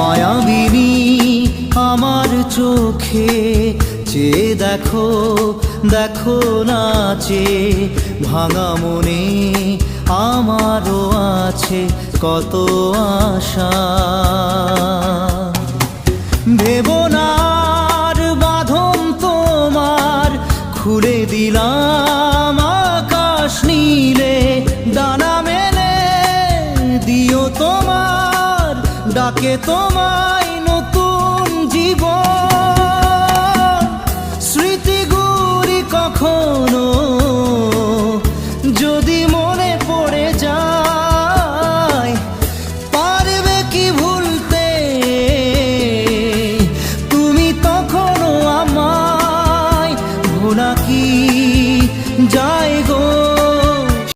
মায়াবিনী আমার চোখে চেয়ে দেখো, দেখো নাচে ভাঙা মনে আমারও আছে কত আশা। ভেবো না আর বাঁধন তোমার, খুলে দিলাম আকাশ নীলে, ডানা মেলে দিও তোমার ডাকে তোমায় নতুন জীবন। স্মৃতিগুলি কখনো যদি মনে পড়ে